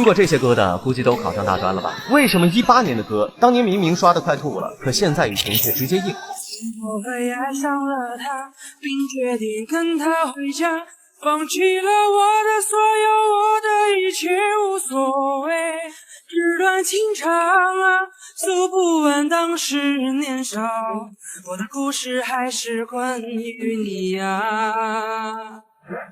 听过这些歌的，估计都考上大专了吧？为什么18年的歌，当年明明刷得快吐了，可现在雨婷却直接硬？我会爱上了他，并决定跟他回家，放弃了我的所有，我的一切无所谓。纸短情长啊，诉不完当时年少，我的故事还是关于你啊。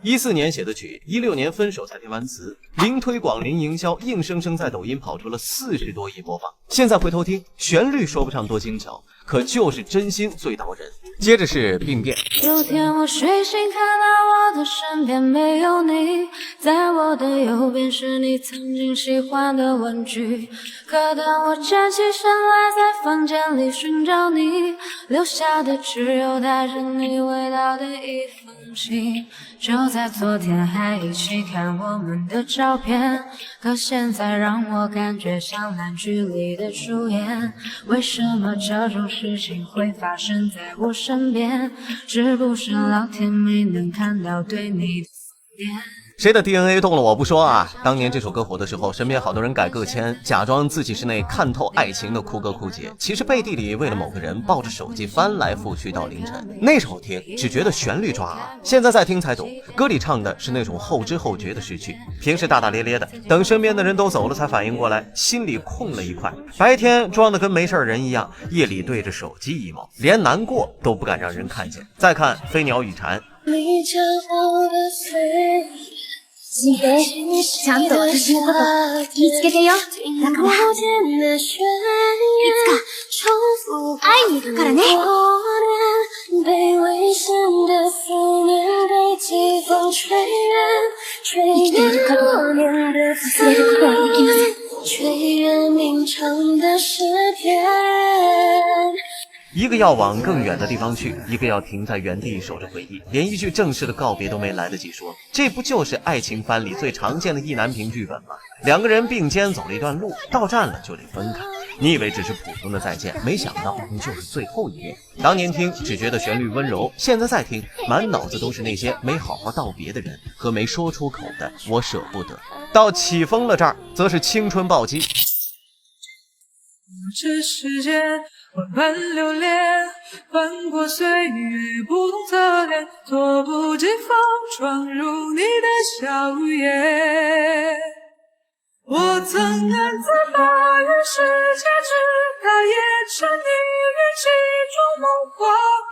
14年写的曲，16年分手才填完词，零推广零营销，硬生生在抖音跑出了40多亿播放。现在回头听，旋律说不上多精巧，可就是真心最刀人。接着是病变。有天我睡醒，看到我的身边没有你，在我的右边是你曾经喜欢的玩具。可当我站起身来，在房间里寻找你，留下的只有带着你味道的一封信。就在昨天还一起看我们的照片，可现在让我感觉像烂剧里的主演。为什么这种事情会发生在我身边？是不是老天没能看到对你的思念？谁的 DNA 动了我不说啊！当年这首歌火的时候，身边好多人改个签，假装自己是那看透爱情的酷哥酷姐，其实背地里为了某个人抱着手机翻来覆去到凌晨。那时候听只觉得旋律抓耳，现在再听才懂，歌里唱的是那种后知后觉的失去。平时大大咧咧的，等身边的人都走了才反应过来，心里空了一块。白天装的跟没事人一样，夜里对着手机 emo， 连难过都不敢让人看见。再看飞鸟与蝉，你骄傲的嘴ちゃんと私のこと気ぃつけてよ。だからいつか会いに行くからね。被危险的思念被季风吹远，生きていること忘れることはできません。吹远鸣唱的诗篇。一个要往更远的地方去，一个要停在原地守着回忆，连一句正式的告别都没来得及说。这不就是爱情番里最常见的意难平剧本吗？两个人并肩走了一段路，到站了就得分开。你以为只是普通的再见，没想到你就是最后一面。当年听只觉得旋律温柔，现在再听满脑子都是那些没好好道别的人和没说出口的我舍不得。到起风了这儿，则是青春暴击。这世界万般流连，翻过岁月不同侧脸，猝不及防闯入你的笑颜。我曾暗自把与世界之大也沉溺于其中，梦话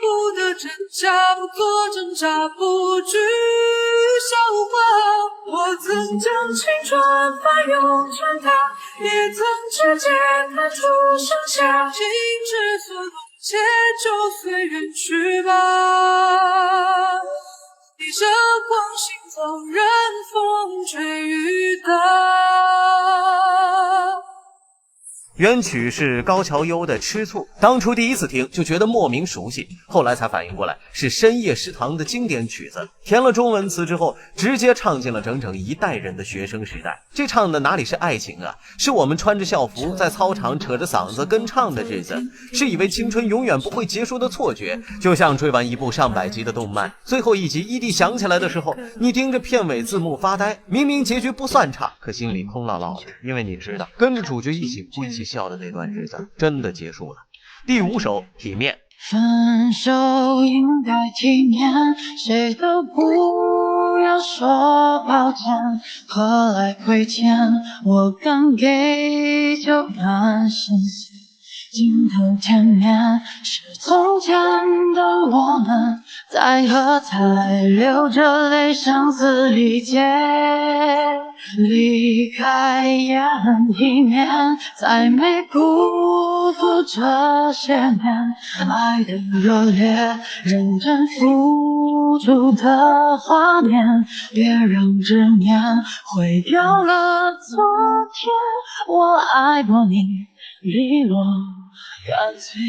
不得真假，不做挣扎，不惧笑话。我曾将青春翻涌成它，也曾指尖弹出盛夏，心之所动，且就随缘去吧。逆着光行走，任风吹雨打。原曲是高桥优的《吃醋》，当初第一次听就觉得莫名熟悉，后来才反应过来是深夜食堂的经典曲子。填了中文词之后，直接唱进了整整一代人的学生时代。这唱的哪里是爱情啊，是我们穿着校服在操场扯着嗓子跟唱的日子，是以为青春永远不会结束的错觉。就像追完一部上百集的动漫，最后一集ED响起来的时候，你盯着片尾字幕发呆，明明结局不算差，可心里空落落的，因为你知道跟着主角一起哭一起笑的那段日子真的结束了。第5首体面。分手应该体面，谁都不要说抱歉，何来亏欠，我敢给就敢深陷，镜头前面是从前的我们，在喝彩流着泪声嘶力竭，离开也很体面，再没辜负这些年爱的热烈，认真付出的画面，别让执念毁掉了昨天，我爱过你利落干脆。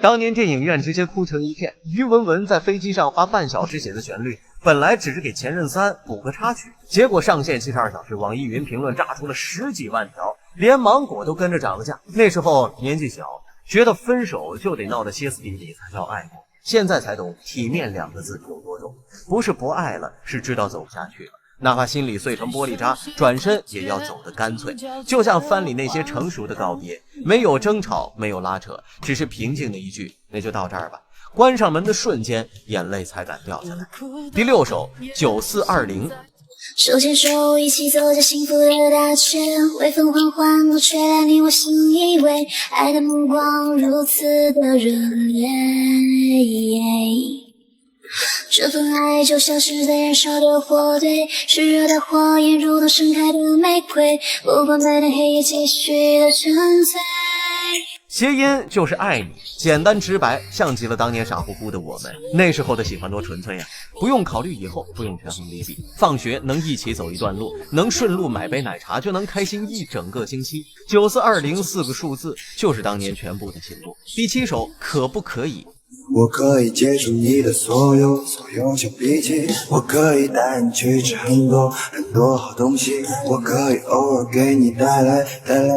当年电影院直接哭成一片，于文文在飞机上花半小时写的旋律，本来只是给前任3补个插曲，结果上线72小时，网易云评论炸出了10几万条，连芒果都跟着涨了价。那时候年纪小，觉得分手就得闹得歇斯底里才叫爱过，现在才懂体面2个字有多重，不是不爱了，是知道走不下去了。哪怕心里碎成玻璃渣，转身也要走得干脆。就像番里那些成熟的告别，没有争吵，没有拉扯，只是平静的一句那就到这儿吧。关上门的瞬间，眼泪才敢掉下来。第6首9420，手牵手一起走在幸福的大圈，微风缓缓不吹来你我心依偎，爱的目光如此的热烈，这份爱就像是在燃烧的火堆，炽热的火焰如同盛开的玫瑰，不管白天黑夜继续的沉醉。谐音就是爱你，简单直白，像极了当年傻乎乎的我们。那时候的喜欢多纯粹呀，不用考虑以后，不用权衡利弊，放学能一起走一段路，能顺路买杯奶茶，就能开心一整个星期。9420四个数字就是当年全部的情路。第7首可不可以？我可以接受你的所有小脾气，我可以带你去吃很多好东西，我可以偶尔给你带来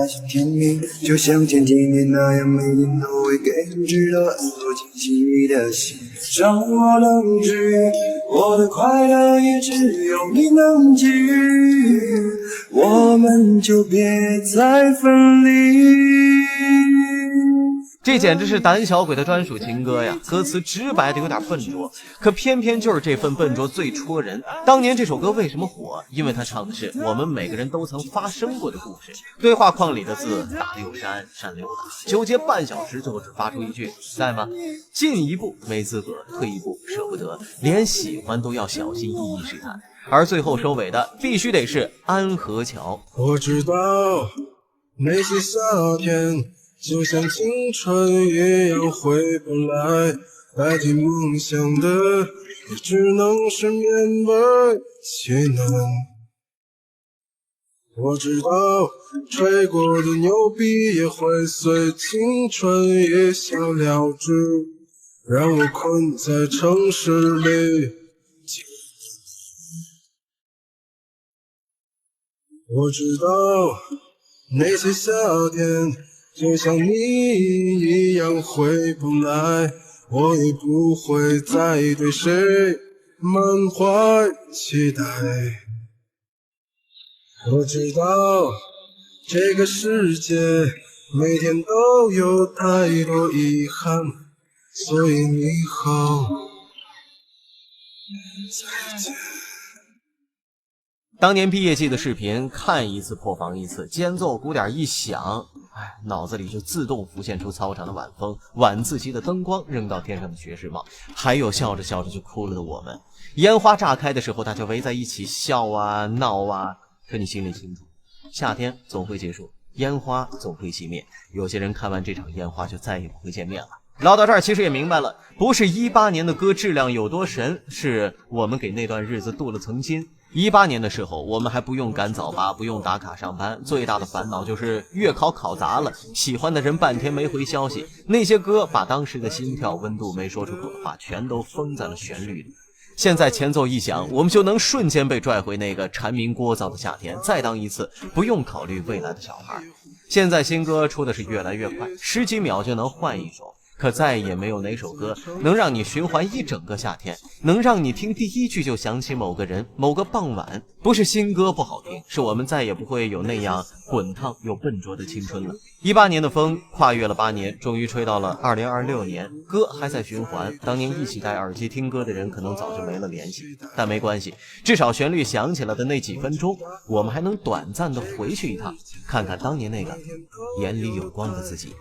些甜蜜，就像前几年那样，每天都会给你知道很多惊喜。你的心让我能治愈，我的快乐也只有你能给予，我们就别再分离。这简直是胆小鬼的专属情歌呀！歌词直白的有点笨拙，可偏偏就是这份笨拙最戳人。当年这首歌为什么火？因为它唱的是我们每个人都曾发生过的故事。对话框里的字打溜删，删溜打，纠结半小时，最后只发出一句在吗？进一步没资格，退一步舍不得，连喜欢都要小心翼翼试探。而最后收尾的必须得是安河桥。我知道那些夏天就像青春一样回不来，代替梦想的也只能是勉为其难。我知道吹过的牛逼也会随青春一笑了之，让我困在城市里。我知道那些夏天就像你一样回不来，我也不会再对谁满怀期待。我知道这个世界每天都有太多遗憾，所以你好，再见。当年毕业季的视频看一次破防一次，间奏鼓点一响，脑子里就自动浮现出操场的晚风，晚自习的灯光，扔到天上的学士帽，还有笑着笑着就哭了的我们。烟花炸开的时候，大家围在一起笑啊闹啊，可你心里清楚，夏天总会结束，烟花总会熄灭，有些人看完这场烟花就再也不会见面了。唠到这儿其实也明白了，不是18年的歌质量有多神，是我们给那段日子镀了层金。18年的时候，我们还不用赶早八，不用打卡上班，最大的烦恼就是月考考砸了，喜欢的人半天没回消息，那些歌把当时的心跳温度没说出口的话全都封在了旋律里。现在前奏一响，我们就能瞬间被拽回那个蝉鸣聒噪的夏天，再当一次不用考虑未来的小孩。现在新歌出的是越来越快，10几秒就能换一首，可再也没有哪首歌能让你循环一整个夏天，能让你听第一句就想起某个人某个傍晚。不是新歌不好听，是我们再也不会有那样滚烫又笨拙的青春了。18年的风跨越了8年，终于吹到了2026年，歌还在循环。当年一起戴耳机听歌的人可能早就没了联系，但没关系，至少旋律响起来的那几分钟，我们还能短暂的回去一趟，看看当年那个眼里有光的自己。